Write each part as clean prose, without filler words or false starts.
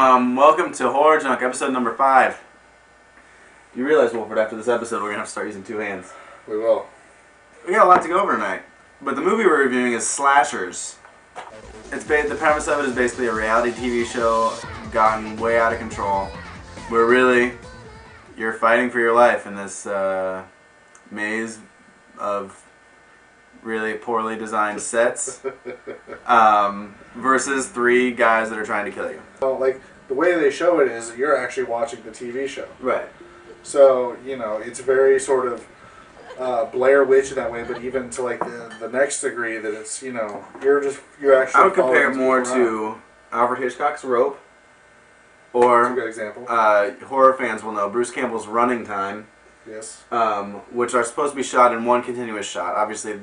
Welcome to Horror Junk, episode number 5. You realize, Wolford, after this episode, we're going to have to start using 2 hands. We will. We got a lot to go over tonight. But the movie we're reviewing is Slashers. The premise of it is basically a reality TV show gotten way out of control, where really, you're fighting for your life in this maze of really poorly designed sets versus 3 guys that are trying to kill you. Well, like, the way they show it is you're actually watching the TV show. Right. So, you know, it's very sort of Blair Witch in that way, but even to like the next degree that it's, you know, you're actually. I would compare it more to Alfred Hitchcock's Rope, or that's a good example. Horror fans will know Bruce Campbell's Running Time. Yes. Which are supposed to be shot in one continuous shot. Obviously,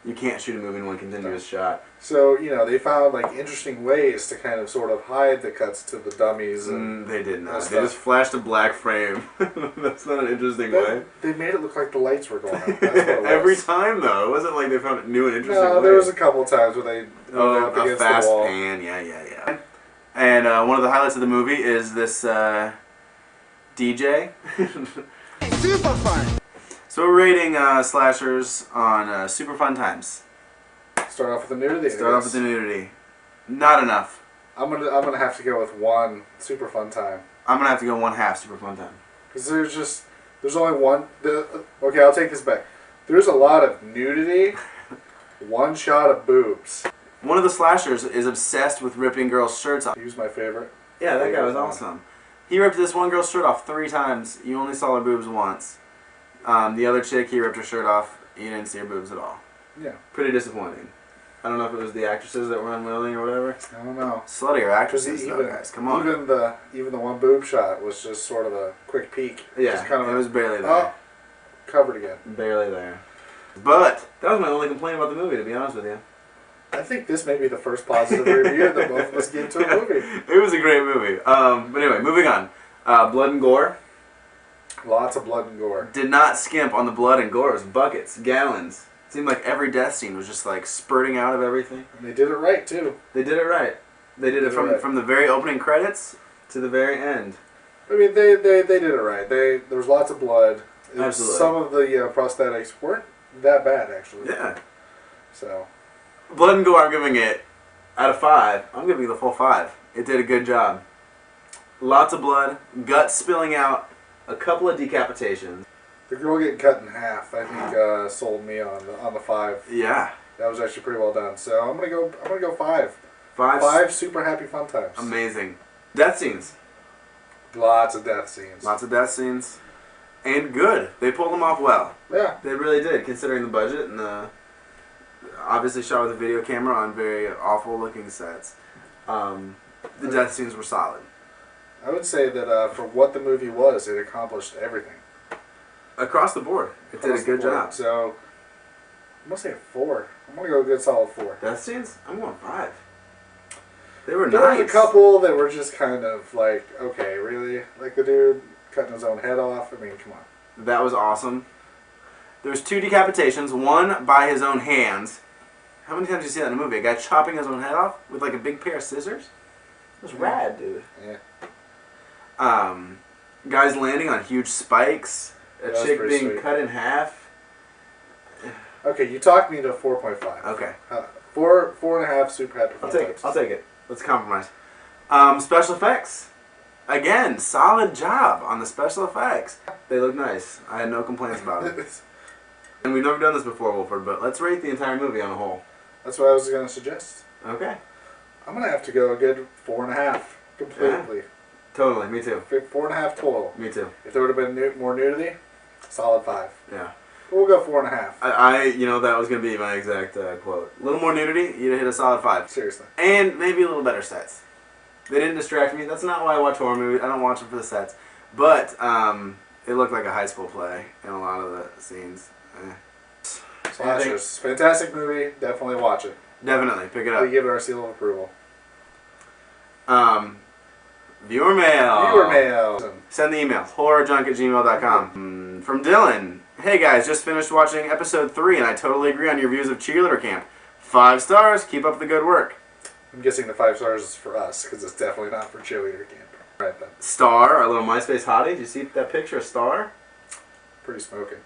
you can't shoot a movie in one continuous shot. So, you know, they found like interesting ways to kind of sort of hide the cuts to the dummies. And they did not. They just flashed a black frame. That's not an interesting way. They made it look like the lights were going out. That's what it was. Every time, though. It wasn't like they found a new and interesting way. No, there was a couple times where they went up a against fast the wall. pan. Yeah. And one of the highlights of the movie is this DJ. Super fun! So we're rating slashers on super fun times. Start off with the nudity. Start off with the nudity. Not enough. I'm gonna have to go with 1 super fun time. I'm gonna have to go 1/2 super fun time. Because there's only one. Okay, I'll take this back. There's a lot of nudity, 1 shot of boobs. One of the slashers is obsessed with ripping girls' shirts off. He was my favorite. Yeah, that guy was awesome. He ripped this one girl's shirt off 3 times. You only saw her boobs once. The other chick, he ripped her shirt off. You didn't see her boobs at all. Yeah. Pretty disappointing. I don't know if it was the actresses that were unwilling or whatever. I don't know. Sluttier actresses, though, guys. Come on. Even the 1 boob shot was just sort of a quick peek. Yeah, just kind of it was barely there. Oh, covered again. Barely there. But that was my only complaint about the movie, to be honest with you. I think this may be the first positive review that both of us give to a movie. It was a great movie. But anyway, moving on. Blood and gore. Lots of blood and gore. Did not skimp on the blood and gore. It was buckets, gallons. It seemed like every death scene was just like spurting out of everything. And they did it right too. They did it right. They did it from the very opening credits to the very end. I mean, they did it right. There was lots of blood. Absolutely. Some of the prosthetics weren't that bad actually. Yeah. So. Blood and gore, I'm giving it, out of 5, I'm giving it the full 5. It did a good job. Lots of blood, guts spilling out, a couple of decapitations. The girl getting cut in half, I think, sold me on the 5. Yeah. That was actually pretty well done. So I'm gonna go 5. 5. 5 super happy fun times. Amazing. Death scenes. Lots of death scenes. Lots of death scenes. And good. They pulled them off well. Yeah. They really did, considering the budget and the obviously shot with a video camera on very awful looking sets. The death scenes were solid. I would say that for what the movie was, it accomplished everything. Across the board. It did a good job. So, I'm going to say a 4. I'm going to go a good solid 4. Death scenes? I'm going 5. They were There nice. was a couple that were just kind of like, okay, really? Like the dude cutting his own head off? I mean, come on. That was awesome. There was 2 decapitations, one by his own hands. How many times did you see that in a movie? A guy chopping his own head off with like a big pair of scissors? It was rad, dude. Yeah. Guys landing on huge spikes. A chick being sweet. cut in half. Okay, you talked me to 4.5. Okay. 4.5 super happy fun times. I'll take it. Let's compromise. Special effects. Again, solid job on the special effects. They look nice. I had no complaints about it. And we've never done this before, Wolford, but let's rate the entire movie on a whole. That's what I was going to suggest. Okay. I'm going to have to go a good 4.5 completely. Yeah. Totally, me too. 4.5 total. Me too. If there would have been more nudity, solid 5. Yeah. We'll go 4.5. You know, that was going to be my exact quote. A little more nudity, you'd hit a solid 5. Seriously. And maybe a little better sets. They didn't distract me. That's not why I watch horror movies. I don't watch them for the sets. But it looked like a high school play in a lot of the scenes. Slashers. Fantastic movie. Definitely watch it. Definitely. Pick it up. We give it our seal of approval. Viewer mail. Viewer mail. Send the email. horrorjunk@gmail.com. From Dylan. Hey guys, just finished watching episode 3 and I totally agree on your views of Cheerleader Camp. 5 stars. Keep up the good work. I'm guessing the 5 stars is for us because it's definitely not for cheerleader camp. Right then. Star, our little MySpace hottie. Did you see that picture of Star? Pretty smoking.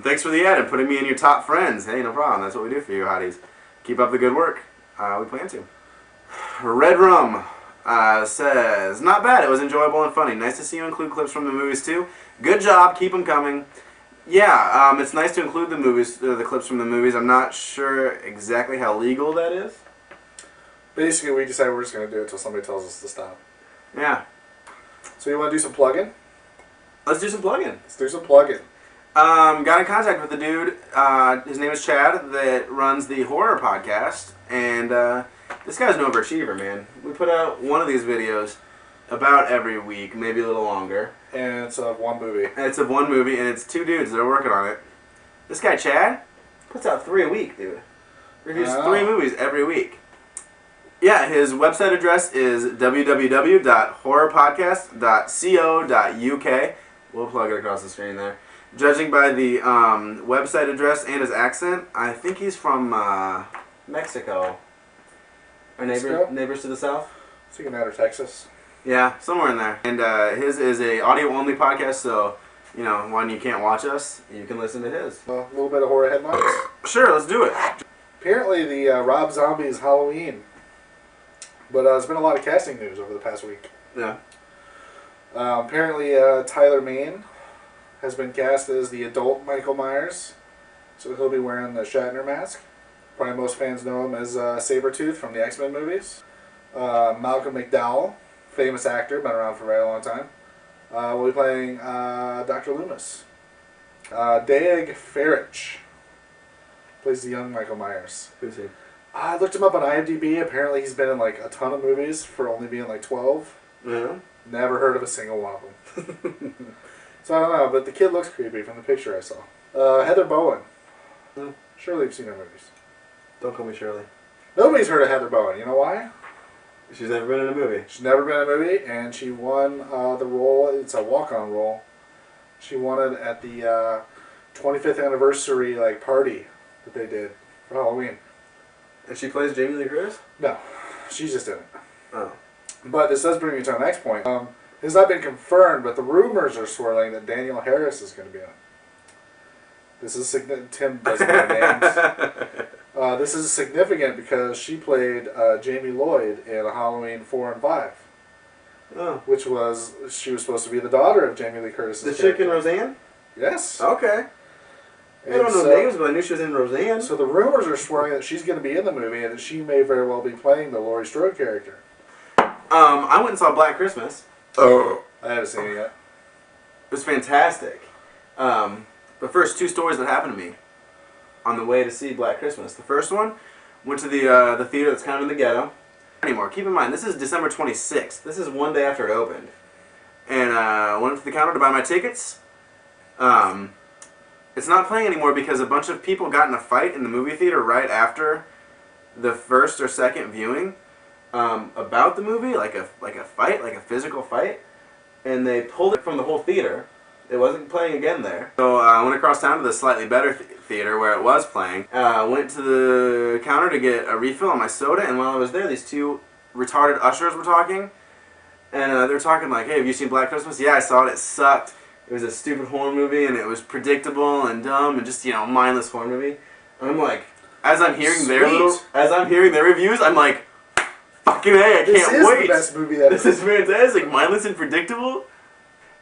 Thanks for the ad and putting me in your top friends. Hey, no problem. That's what we do for you hotties. Keep up the good work. We plan to. Red Rum says, not bad. It was enjoyable and funny. Nice to see you include clips from the movies too. Good job. Keep them coming. Yeah, it's nice to include the movies, the clips from the movies. I'm not sure exactly how legal that is. Basically, we decided we're just going to do it until somebody tells us to stop. Yeah. So you want to do some plug-in? Let's do some plug-in. Let's do some plug-in. Got in contact with the dude, his name is Chad, that runs the horror podcast, and this guy's an overachiever, man. We put out one of these videos about every week, maybe a little longer. And it's of one movie. And it's of one movie, and it's 2 dudes that are working on it. This guy, Chad, puts out 3 a week, dude. Reviews 3 movies every week. Yeah, his website address is www.horrorpodcast.co.uk. We'll plug it across the screen there. Judging by the website address and his accent, I think he's from Mexico. Our neighbors to the south. So you can enter Texas. Yeah, somewhere in there. And his is a audio-only podcast, so, you know, when you can't watch us, you can listen to his. A little bit of horror headlines. Sure, let's do it. Apparently the Rob Zombie's Halloween. But there's been a lot of casting news over the past week. Yeah. Apparently Tyler Mane has been cast as the adult Michael Myers. So he'll be wearing the Shatner mask. Probably most fans know him as Sabretooth from the X-Men movies. Malcolm McDowell, famous actor, been around for a very long time. Will be playing Dr. Loomis. Daeg Farich plays the young Michael Myers. Who's he? I looked him up on IMDb. Apparently he's been in like a ton of movies for only being like 12. Yeah. Never heard of a single one of them. So I don't know, but the kid looks creepy from the picture I saw. Heather Bowen. Surely you've seen her movies. Don't call me Shirley. Nobody's heard of Heather Bowen. You know why? She's never been in a movie. She's never been in a movie, and she won the role. It's a walk-on role. She won it at the 25th anniversary party that they did for Halloween. And she plays Jamie Lee Curtis? No, she's just in it. Oh. But this does bring me to the next point. It's not been confirmed, but the rumors are swirling that Danielle Harris is going to be in it. This is significant. Tim doesn't know names. This is significant because she played Jamie Lloyd in Halloween 4 and 5. Oh. Which was, she was supposed to be the daughter of Jamie Lee Curtis. The chick in Roseanne? Yes. Okay. I don't know names, but I knew she was in Roseanne. So the rumors are swirling that she's going to be in the movie and that she may very well be playing the Laurie Strode character. I went and saw Black Christmas. Oh. I haven't seen it yet. It was fantastic. The first 2 stories that happened to me on the way to see Black Christmas. The first one, went to the theater that's kind of in the ghetto. Anymore. Keep in mind, this is December 26th. This is one day after it opened. And went up to the counter to buy my tickets. It's not playing anymore because a bunch of people got in a fight in the movie theater right after the first or second viewing about the movie, like a fight, like a physical fight, and they pulled it from the whole theater. It wasn't playing again there. So I went across town to the slightly better theater where it was playing. Went to the counter to get a refill on my soda, and while I was there, these 2 retarded ushers were talking. And they were talking like, hey, have you seen Black Christmas? Yeah, I saw it. It sucked. It was a stupid horror movie, and it was predictable and dumb and just, mindless horror movie. And I'm like, as I'm hearing their reviews, I'm like, fucking A, I can't wait. This is the best movie ever. This is fantastic. Mindless and predictable.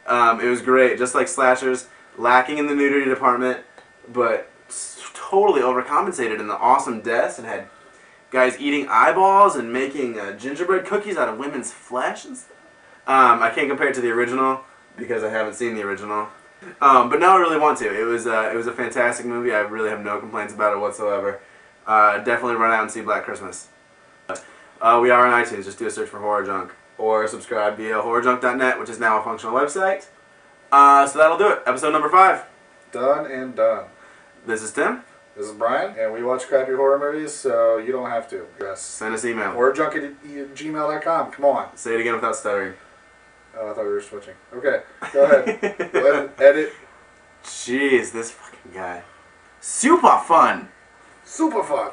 It was great, just like slashers, lacking in the nudity department, but totally overcompensated in the awesome deaths, and had guys eating eyeballs and making gingerbread cookies out of women's flesh and stuff. I can't compare it to the original because I haven't seen the original, but now I really want to. It was a fantastic movie. I really have no complaints about it whatsoever. Definitely run out and see Black Christmas. We are on iTunes. Just do a search for Horror Junk. Or subscribe via horrorjunk.net, which is now a functional website. So that'll do it. Episode number 5. Done and done. This is Tim. This is Brian, and we watch crappy horror movies, so you don't have to. Yes. Send us email. Horrorjunk@gmail.com. Come on. Say it again without stuttering. Oh, I thought we were switching. Okay, go ahead. Go ahead and edit. Jeez, this fucking guy. Super fun. Super fun.